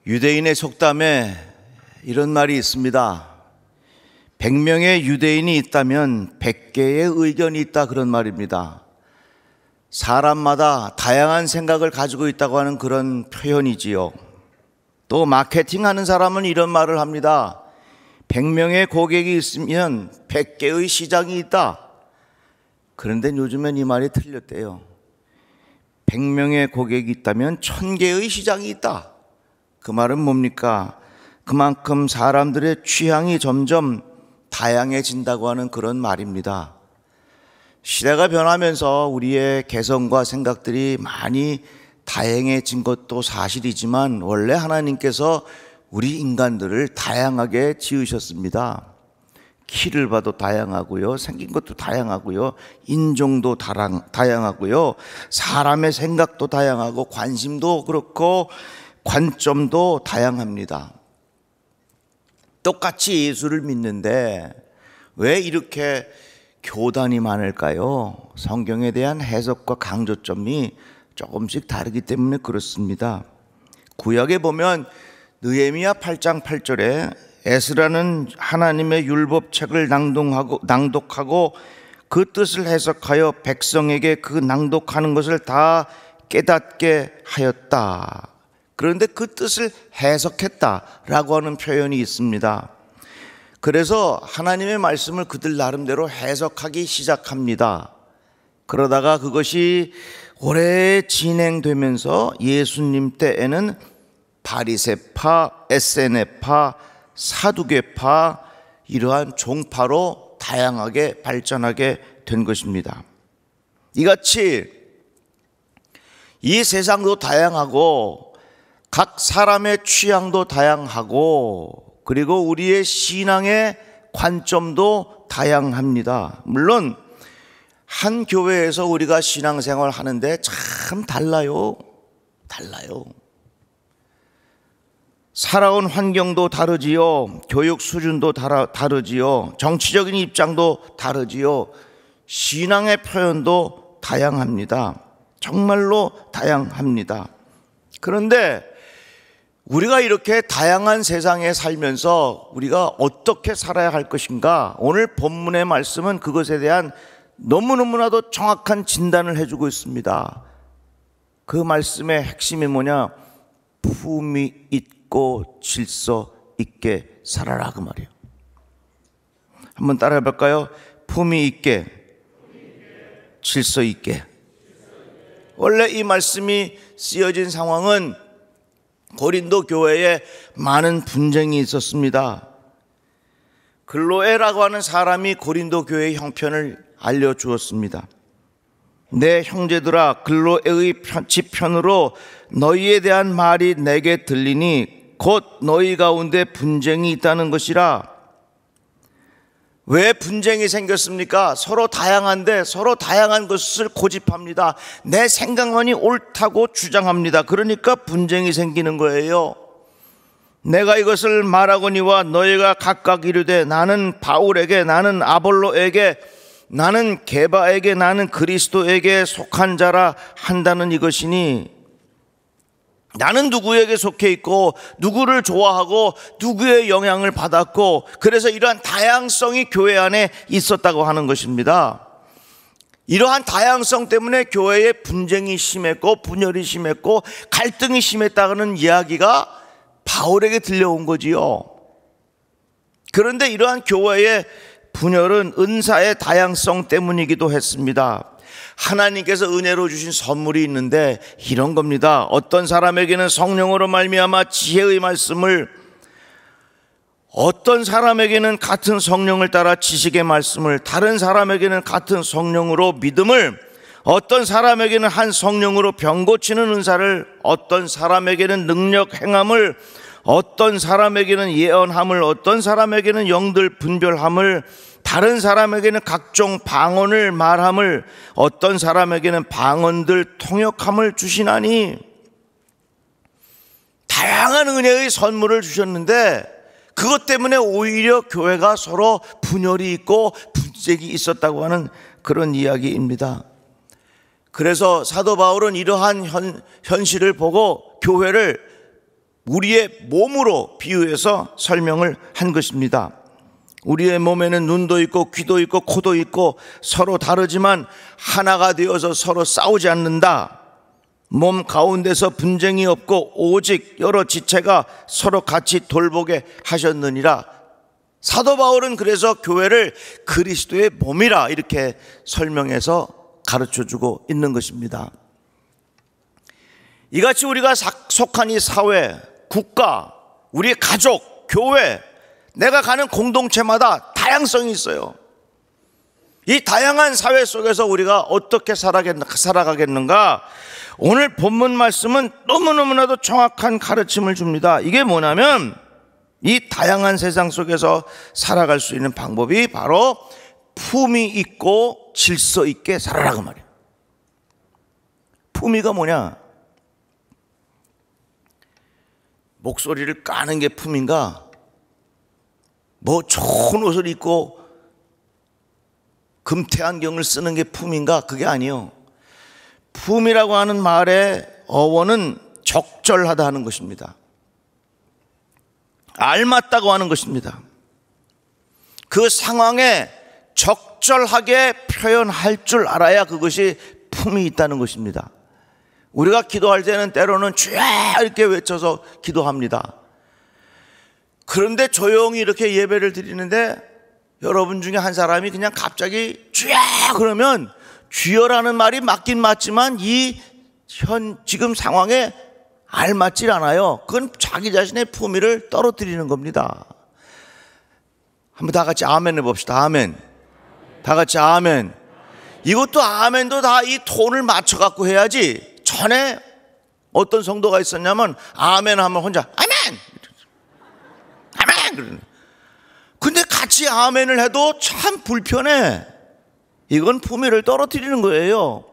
유대인의 속담에 이런 말이 있습니다. 100명의 유대인이 있다면 100개의 의견이 있다, 그런 말입니다. 사람마다 다양한 생각을 가지고 있다고 하는 그런 표현이지요. 또 마케팅하는 사람은 이런 말을 합니다. 100명의 고객이 있으면 100개의 시장이 있다. 그런데 요즘엔 이 말이 틀렸대요. 100명의 고객이 있다면 1000개의 시장이 있다. 그 말은 뭡니까? 그만큼 사람들의 취향이 점점 다양해진다고 하는 그런 말입니다. 시대가 변하면서 우리의 개성과 생각들이 많이 다양해진 것도 사실이지만 원래 하나님께서 우리 인간들을 다양하게 지으셨습니다. 키를 봐도 다양하고요, 생긴 것도 다양하고요, 인종도 다양하고요, 사람의 생각도 다양하고 관심도 그렇고 관점도 다양합니다. 똑같이 예수를 믿는데 왜 이렇게 교단이 많을까요? 성경에 대한 해석과 강조점이 조금씩 다르기 때문에 그렇습니다. 구약에 보면 느헤미야 8장 8절에 에스라는 하나님의 율법책을 낭독하고 그 뜻을 해석하여 백성에게 그 낭독하는 것을 다 깨닫게 하였다. 그런데 그 뜻을 해석했다라고 하는 표현이 있습니다. 그래서 하나님의 말씀을 그들 나름대로 해석하기 시작합니다. 그러다가 그것이 오래 진행되면서 예수님 때에는 바리새파, 에세네파, 사두개파, 이러한 종파로 다양하게 발전하게 된 것입니다. 이같이 이 세상도 다양하고 각 사람의 취향도 다양하고 그리고 우리의 신앙의 관점도 다양합니다. 물론 한 교회에서 우리가 신앙생활 하는데 참 달라요. 살아온 환경도 다르지요. 교육 수준도 다르지요. 정치적인 입장도 다르지요. 신앙의 표현도 다양합니다. 정말로 다양합니다. 그런데 우리가 이렇게 다양한 세상에 살면서 우리가 어떻게 살아야 할 것인가? 오늘 본문의 말씀은 그것에 대한 너무너무나도 정확한 진단을 해주고 있습니다. 그 말씀의 핵심이 뭐냐? 품위 있고 질서 있게 살아라, 그 말이에요. 한번 따라해 볼까요? 품위 있게, 질서 있게. 원래 이 말씀이 쓰여진 상황은 고린도 교회에 많은 분쟁이 있었습니다. 글로에라고 하는 사람이 고린도 교회의 형편을 알려주었습니다. 내 형제들아, 글로에의 지편으로 너희에 대한 말이 내게 들리니 곧 너희 가운데 분쟁이 있다는 것이라. 왜 분쟁이 생겼습니까? 서로 다양한데 서로 다양한 것을 고집합니다. 내 생각만이 옳다고 주장합니다. 그러니까 분쟁이 생기는 거예요. 내가 이것을 말하거니와 너희가 각각 이르되 나는 바울에게, 나는 아볼로에게, 나는 게바에게, 나는 그리스도에게 속한 자라 한다는 이것이니, 나는 누구에게 속해 있고 누구를 좋아하고 누구의 영향을 받았고, 그래서 이러한 다양성이 교회 안에 있었다고 하는 것입니다. 이러한 다양성 때문에 교회에 분쟁이 심했고 분열이 심했고 갈등이 심했다는 이야기가 바울에게 들려온 거지요. 그런데 이러한 교회의 분열은 은사의 다양성 때문이기도 했습니다. 하나님께서 은혜로 주신 선물이 있는데 이런 겁니다. 어떤 사람에게는 성령으로 말미암아 지혜의 말씀을, 어떤 사람에게는 같은 성령을 따라 지식의 말씀을, 다른 사람에게는 같은 성령으로 믿음을, 어떤 사람에게는 한 성령으로 병 고치는 은사를, 어떤 사람에게는 능력 행함을, 어떤 사람에게는 예언함을, 어떤 사람에게는 영들 분별함을, 다른 사람에게는 각종 방언을 말함을, 어떤 사람에게는 방언들 통역함을 주시나니. 다양한 은혜의 선물을 주셨는데 그것 때문에 오히려 교회가 서로 분열이 있고 분쟁이 있었다고 하는 그런 이야기입니다. 그래서 사도 바울은 이러한 현실을 보고 교회를 우리의 몸으로 비유해서 설명을 한 것입니다. 우리의 몸에는 눈도 있고 귀도 있고 코도 있고 서로 다르지만 하나가 되어서 서로 싸우지 않는다. 몸 가운데서 분쟁이 없고 오직 여러 지체가 서로 같이 돌보게 하셨느니라. 사도 바울은 그래서 교회를 그리스도의 몸이라 이렇게 설명해서 가르쳐주고 있는 것입니다. 이같이 우리가 속한 이 사회, 국가, 우리의 가족, 교회, 내가 가는 공동체마다 다양성이 있어요. 이 다양한 사회 속에서 우리가 어떻게 살아가겠는가? 오늘 본문 말씀은 너무너무나도 정확한 가르침을 줍니다. 이게 뭐냐면 이 다양한 세상 속에서 살아갈 수 있는 방법이 바로 품위 있고 질서 있게 살아라 그 말이에요. 품위가 뭐냐? 목소리를 까는 게 품인가? 뭐 좋은 옷을 입고 금태 안경을 쓰는 게 품인가? 그게 아니에요. 품이라고 하는 말의 어원은 적절하다 하는 것입니다. 알맞다고 하는 것입니다. 그 상황에 적절하게 표현할 줄 알아야 그것이 품이 있다는 것입니다. 우리가 기도할 때는 때로는 주야 이렇게 외쳐서 기도합니다. 그런데 조용히 이렇게 예배를 드리는데 여러분 중에 한 사람이 그냥 갑자기 주야 그러면 주여라는 말이 맞긴 맞지만 지금 상황에 알맞질 않아요. 그건 자기 자신의 품위를 떨어뜨리는 겁니다. 한번 다 같이 아멘 해봅시다. 아멘. 다 같이 아멘. 이것도 아멘도 다 이 톤을 맞춰갖고 해야지. 전에 어떤 성도가 있었냐면 아멘 하면 혼자 아멘! 아멘! 근데 같이 아멘을 해도 참 불편해. 이건 품위를 떨어뜨리는 거예요.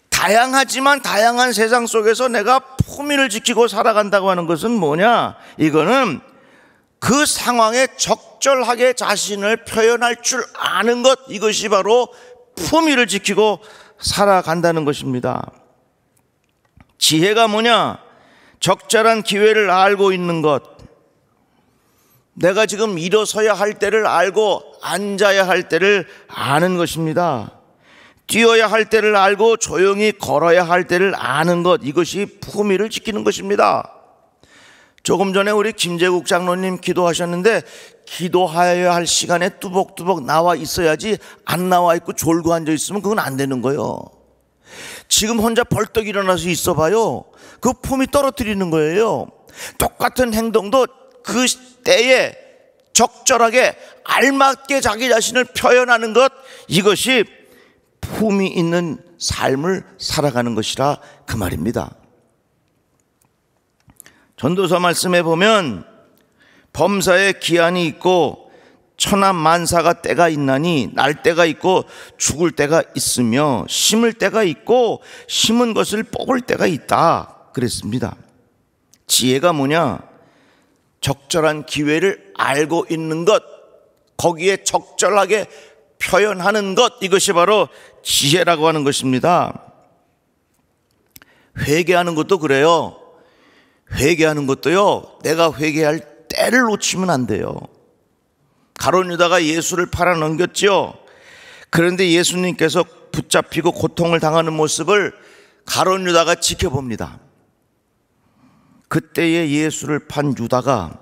다양하지만 다양한 세상 속에서 내가 품위를 지키고 살아간다고 하는 것은 뭐냐? 이거는 그 상황에 적절하게 자신을 표현할 줄 아는 것, 이것이 바로 품위를 지키고 살아간다는 것입니다. 지혜가 뭐냐? 적절한 기회를 알고 있는 것. 내가 지금 일어서야 할 때를 알고 앉아야 할 때를 아는 것입니다. 뛰어야 할 때를 알고 조용히 걸어야 할 때를 아는 것, 이것이 품위를 지키는 것입니다. 조금 전에 우리 김재국 장로님 기도하셨는데 기도하여야 할 시간에 뚜벅뚜벅 나와 있어야지 안 나와 있고 졸고 앉아 있으면 그건 안 되는 거예요. 지금 혼자 벌떡 일어나서 있어 봐요. 그 품위 떨어뜨리는 거예요. 똑같은 행동도 그 때에 적절하게 알맞게 자기 자신을 표현하는 것, 이것이 품위 있는 삶을 살아가는 것이라 그 말입니다. 전도서 말씀에 보면 범사에 기한이 있고 천하만사가 때가 있나니 날 때가 있고 죽을 때가 있으며 심을 때가 있고 심은 것을 뽑을 때가 있다 그랬습니다. 지혜가 뭐냐? 적절한 기회를 알고 있는 것, 거기에 적절하게 표현하는 것, 이것이 바로 지혜라고 하는 것입니다. 회개하는 것도 그래요. 회개하는 것도요, 내가 회개할 때를 놓치면 안 돼요. 가룟 유다가 예수를 팔아 넘겼죠. 그런데 예수님께서 붙잡히고 고통을 당하는 모습을 가룟 유다가 지켜봅니다. 그때의 예수를 판 유다가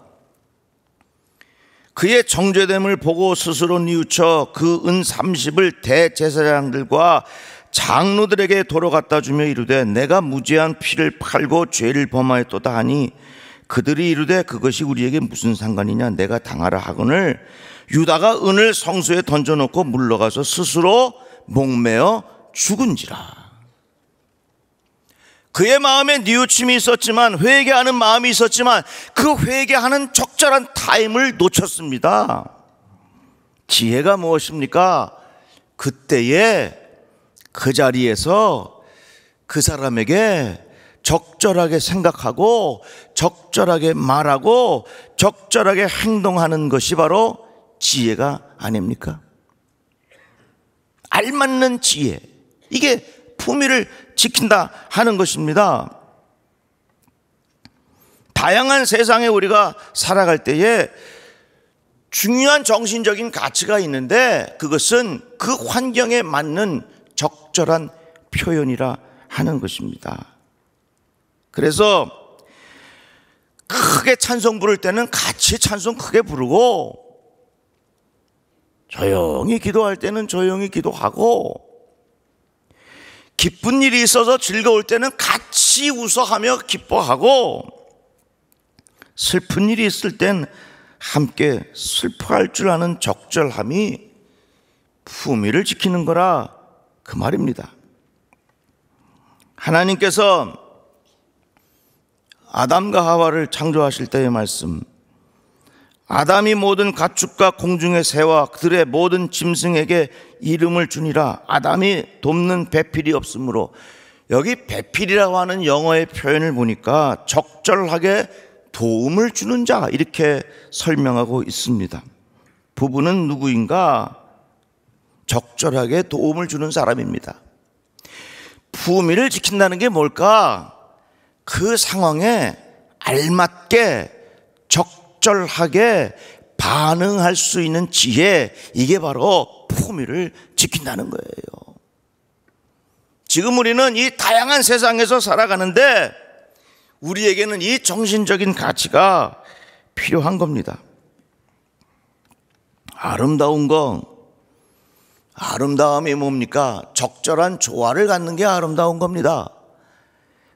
그의 정죄됨을 보고 스스로 뉘우쳐 그 은 30을 대제사장들과 장로들에게 도로 갖다 주며 이르되 내가 무죄한 피를 팔고 죄를 범하였도다 하니 그들이 이르되 그것이 우리에게 무슨 상관이냐? 내가 당하라 하거늘 유다가 은을 성소에 던져놓고 물러가서 스스로 목매어 죽은지라. 그의 마음에 뉘우침이 있었지만, 회개하는 마음이 있었지만 그 회개하는 적절한 타임을 놓쳤습니다. 지혜가 무엇입니까? 그때에 그 자리에서 그 사람에게 적절하게 생각하고 적절하게 말하고 적절하게 행동하는 것이 바로 지혜가 아닙니까? 알맞는 지혜, 이게 품위를 지킨다 하는 것입니다. 다양한 세상에 우리가 살아갈 때에 중요한 정신적인 가치가 있는데 그것은 그 환경에 맞는 적절한 표현이라 하는 것입니다. 그래서 크게 찬송 부를 때는 같이 찬송 크게 부르고, 조용히 기도할 때는 조용히 기도하고, 기쁜 일이 있어서 즐거울 때는 같이 웃어하며 기뻐하고, 슬픈 일이 있을 땐 함께 슬퍼할 줄 아는 적절함이 품위를 지키는 거라 그 말입니다. 하나님께서 아담과 하와를 창조하실 때의 말씀, 아담이 모든 가축과 공중의 새와 그들의 모든 짐승에게 이름을 주니라. 아담이 돕는 배필이 없으므로, 여기 배필이라고 하는 영어의 표현을 보니까 적절하게 도움을 주는 자, 이렇게 설명하고 있습니다. 부부는 누구인가? 적절하게 도움을 주는 사람입니다. 품위를 지킨다는 게 뭘까? 그 상황에 알맞게 적절하게 반응할 수 있는 지혜, 이게 바로 품위를 지킨다는 거예요. 지금 우리는 이 다양한 세상에서 살아가는데 우리에게는 이 정신적인 가치가 필요한 겁니다. 아름다움이 뭡니까? 적절한 조화를 갖는 게 아름다운 겁니다.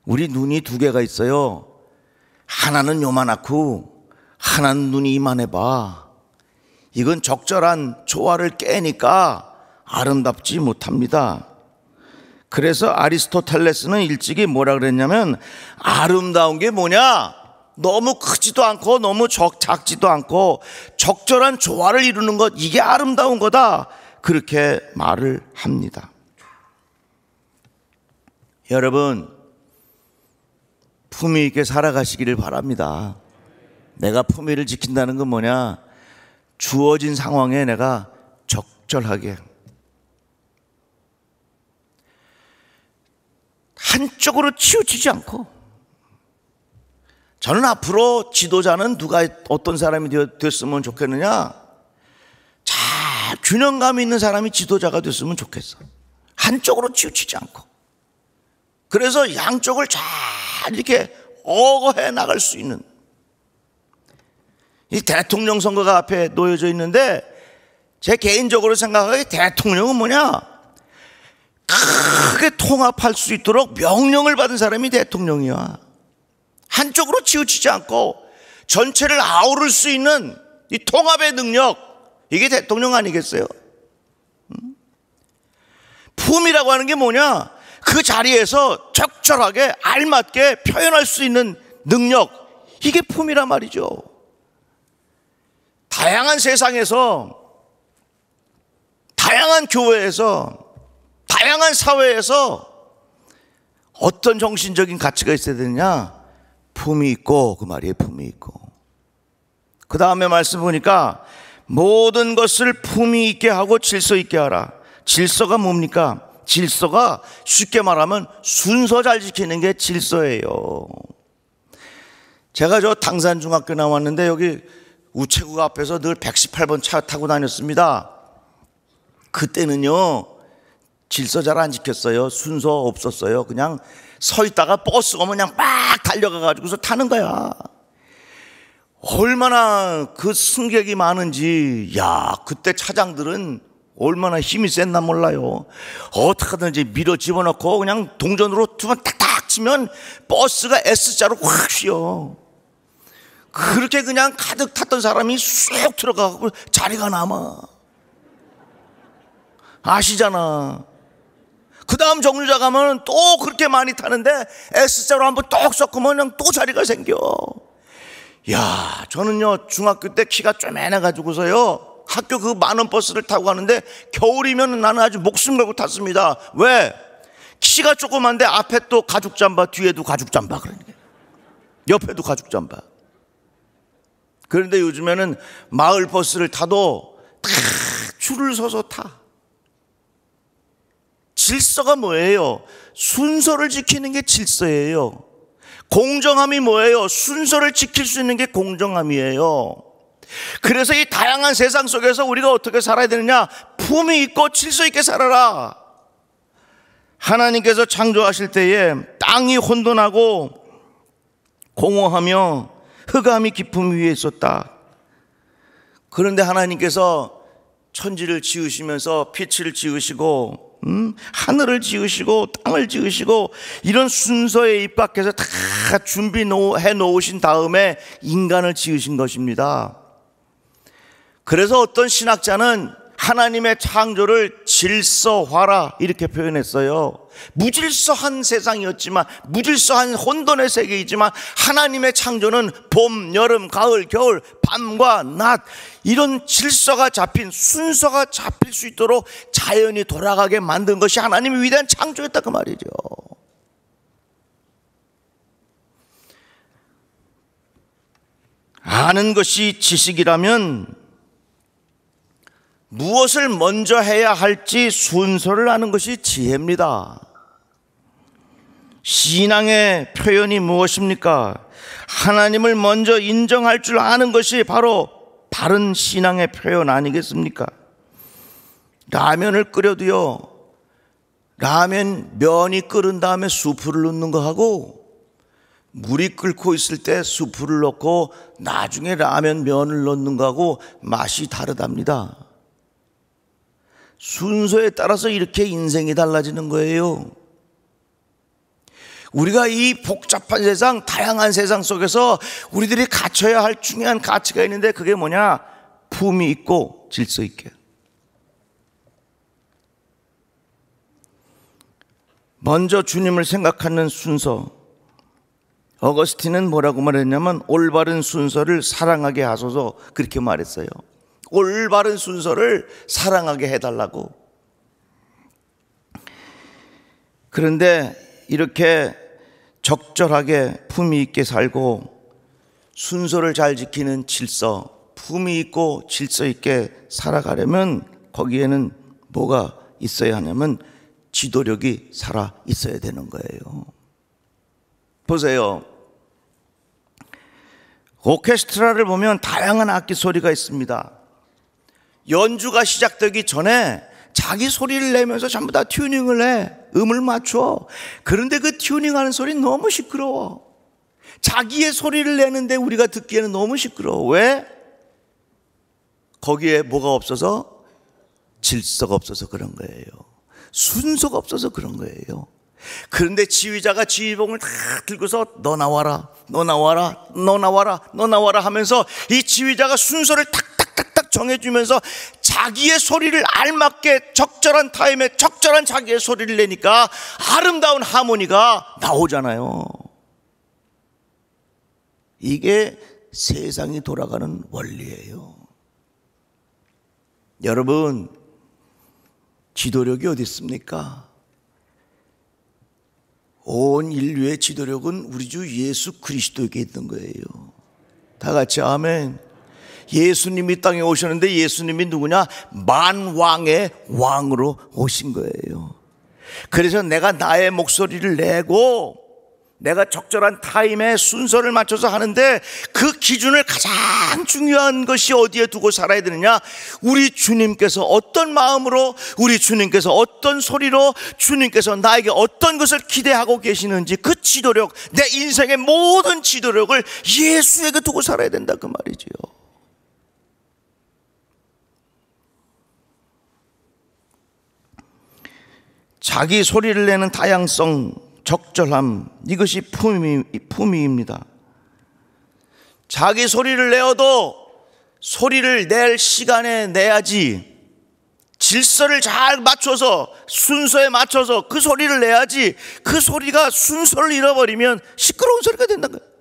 우리 눈이 두 개가 있어요. 하나는 요만하고 하나는 눈이 이만해 봐. 이건 적절한 조화를 깨니까 아름답지 못합니다. 그래서 아리스토텔레스는 일찍이 뭐라 그랬냐면, 아름다운 게 뭐냐? 너무 크지도 않고 너무 작지도 않고 적절한 조화를 이루는 것, 이게 아름다운 거다, 그렇게 말을 합니다. 여러분, 품위 있게 살아가시기를 바랍니다. 내가 품위를 지킨다는 건 뭐냐? 주어진 상황에 내가 적절하게, 한쪽으로 치우치지 않고. 저는 앞으로 지도자는 어떤 사람이 됐으면 좋겠느냐? 잘 균형감 있는 사람이 지도자가 됐으면 좋겠어. 한쪽으로 치우치지 않고. 그래서 양쪽을 잘 이렇게 어거해 나갈 수 있는. 이 대통령 선거가 앞에 놓여져 있는데, 제 개인적으로 생각하기에 대통령은 뭐냐? 크게 통합할 수 있도록 명령을 받은 사람이 대통령이야. 한쪽으로 치우치지 않고 전체를 아우를 수 있는 이 통합의 능력, 이게 대통령 아니겠어요? 품이라고 하는 게 뭐냐? 그 자리에서 적절하게 알맞게 표현할 수 있는 능력, 이게 품이란 말이죠. 다양한 세상에서, 다양한 교회에서, 다양한 사회에서 어떤 정신적인 가치가 있어야 되느냐? 품이 있고, 그 말이에요. 품이 있고. 그 다음에 말씀 보니까 모든 것을 품이 있게 하고 질서 있게 하라. 질서가 뭡니까? 질서가 쉽게 말하면 순서 잘 지키는 게 질서예요. 제가 저 당산중학교 나왔는데 여기 우체국 앞에서 늘 118번 차 타고 다녔습니다. 그때는요, 질서 잘 안 지켰어요. 순서 없었어요. 그냥 서 있다가 버스가 오면 그냥 막 달려가가지고서 타는 거야. 얼마나 그 승객이 많은지, 야, 그때 차장들은 얼마나 힘이 셌나 몰라요. 어떻게든지 밀어 집어넣고 그냥 동전으로 두 번 탁탁 치면 버스가 S자로 확 쉬어. 그렇게 그냥 가득 탔던 사람이 쑥 들어가고 자리가 남아. 아시잖아. 그 다음 정류장 가면 또 그렇게 많이 타는데 S자로 한번 똑 섞으면 그냥 또 자리가 생겨. 야, 저는요 중학교 때 키가 쪼매나가지고서요 학교 그 만원 버스를 타고 가는데 겨울이면 나는 아주 목숨 걸고 탔습니다. 왜? 키가 조그만데 앞에 또 가죽 잠바, 뒤에도 가죽 잠바, 그러니까 옆에도 가죽 잠바. 그런데 요즘에는 마을 버스를 타도 다 줄을 서서 타. 질서가 뭐예요? 순서를 지키는 게 질서예요. 공정함이 뭐예요? 순서를 지킬 수 있는 게 공정함이에요. 그래서 이 다양한 세상 속에서 우리가 어떻게 살아야 되느냐? 품위 있고 질서 있게 살아라. 하나님께서 창조하실 때에 땅이 혼돈하고 공허하며 흑암이 깊음 위에 있었다. 그런데 하나님께서 천지를 지으시면서 빛을 지으시고 하늘을 지으시고 땅을 지으시고 이런 순서에 입각해서 다 준비해 놓으신 다음에 인간을 지으신 것입니다. 그래서 어떤 신학자는 하나님의 창조를 질서화라 이렇게 표현했어요. 무질서한 세상이었지만, 무질서한 혼돈의 세계이지만 하나님의 창조는 봄, 여름, 가을, 겨울, 밤과 낮 이런 질서가 잡힌, 순서가 잡힐 수 있도록 자연이 돌아가게 만든 것이 하나님의 위대한 창조였다 그 말이죠. 아는 것이 지식이라면 무엇을 먼저 해야 할지 순서를 아는 것이 지혜입니다. 신앙의 표현이 무엇입니까? 하나님을 먼저 인정할 줄 아는 것이 바로 바른 신앙의 표현 아니겠습니까? 라면을 끓여도요, 라면 면이 끓은 다음에 수프를 넣는 거하고 물이 끓고 있을 때 수프를 넣고 나중에 라면 면을 넣는 거하고 맛이 다르답니다. 순서에 따라서 이렇게 인생이 달라지는 거예요. 우리가 이 복잡한 세상, 다양한 세상 속에서 우리들이 갖춰야 할 중요한 가치가 있는데 그게 뭐냐? 품이 있고 질서 있게. 먼저 주님을 생각하는 순서. 어거스틴은 뭐라고 말했냐면 올바른 순서를 사랑하게 하소서 그렇게 말했어요. 올바른 순서를 사랑하게 해달라고. 그런데 이렇게 적절하게 품위 있게 살고 순서를 잘 지키는 질서, 품위 있고 질서 있게 살아가려면 거기에는 뭐가 있어야 하냐면 지도력이 살아 있어야 되는 거예요. 보세요. 오케스트라를 보면 다양한 악기 소리가 있습니다. 연주가 시작되기 전에 자기 소리를 내면서 전부 다 튜닝을 해. 음을 맞춰. 그런데 그 튜닝하는 소리는 너무 시끄러워. 자기의 소리를 내는데 우리가 듣기에는 너무 시끄러워. 왜? 거기에 뭐가 없어서? 질서가 없어서 그런 거예요. 순서가 없어서 그런 거예요. 그런데 지휘자가 지휘봉을 다 들고서 너 나와라, 너 나와라, 너 나와라, 너 나와라 하면서 이 지휘자가 순서를 탁탁탁탁 정해주면서 자기의 소리를 알맞게 적절한 타임에 적절한 자기의 소리를 내니까 아름다운 하모니가 나오잖아요. 이게 세상이 돌아가는 원리예요. 여러분, 지도력이 어디 있습니까? 온 인류의 지도력은 우리 주 예수 그리스도에게 있는 거예요. 다 같이 아멘. 예수님이 땅에 오셨는데 예수님이 누구냐? 만왕의 왕으로 오신 거예요. 그래서 내가 나의 목소리를 내고 내가 적절한 타임에 순서를 맞춰서 하는데 그 기준을 가장 중요한 것이 어디에 두고 살아야 되느냐? 우리 주님께서 어떤 마음으로, 우리 주님께서 어떤 소리로, 주님께서 나에게 어떤 것을 기대하고 계시는지 그 지도력, 내 인생의 모든 지도력을 예수에게 두고 살아야 된다 그 말이지요. 자기 소리를 내는 다양성, 적절함, 이것이 품위입니다. 자기 소리를 내어도 소리를 낼 시간에 내야지, 질서를 잘 맞춰서 순서에 맞춰서 그 소리를 내야지, 그 소리가 순서를 잃어버리면 시끄러운 소리가 된다는 거예요.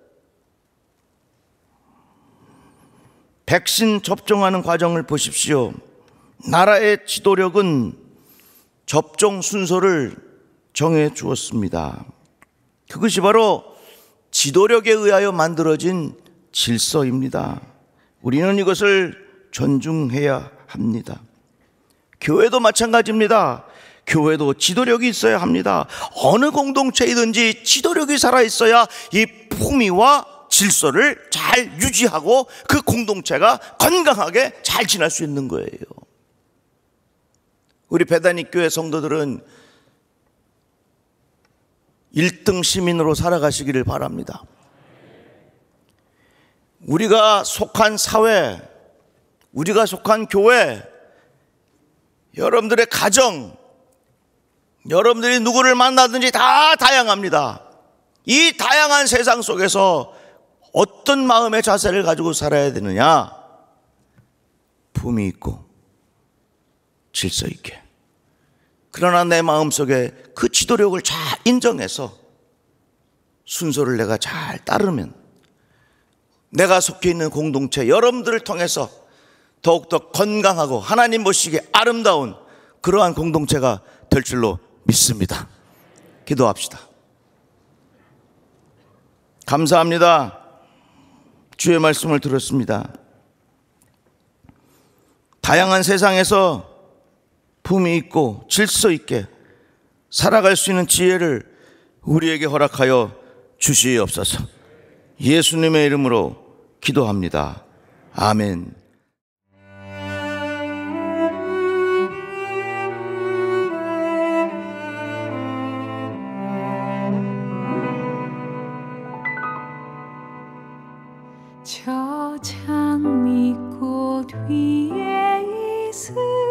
백신 접종하는 과정을 보십시오. 나라의 지도력은 접종 순서를 정해 주었습니다. 그것이 바로 지도력에 의하여 만들어진 질서입니다. 우리는 이것을 존중해야 합니다. 교회도 마찬가지입니다. 교회도 지도력이 있어야 합니다. 어느 공동체이든지 지도력이 살아있어야 이 품위와 질서를 잘 유지하고 그 공동체가 건강하게 잘 지낼 수 있는 거예요. 우리 베다닉 교회 성도들은 1등 시민으로 살아가시기를 바랍니다. 우리가 속한 사회, 우리가 속한 교회, 여러분들의 가정, 여러분들이 누구를 만나든지 다 다양합니다. 이 다양한 세상 속에서 어떤 마음의 자세를 가지고 살아야 되느냐? 품위 있고 질서 있게. 그러나 내 마음속에 그 지도력을 잘 인정해서 순서를 내가 잘 따르면 내가 속해 있는 공동체 여러분들을 통해서 더욱더 건강하고 하나님 보시기에 아름다운 그러한 공동체가 될 줄로 믿습니다. 기도합시다. 감사합니다. 주의 말씀을 들었습니다. 다양한 세상에서 품위 있고 질서 있게 살아갈 수 있는 지혜를 우리에게 허락하여 주시옵소서. 예수님의 이름으로 기도합니다. 아멘. 저 장미꽃 위에 있을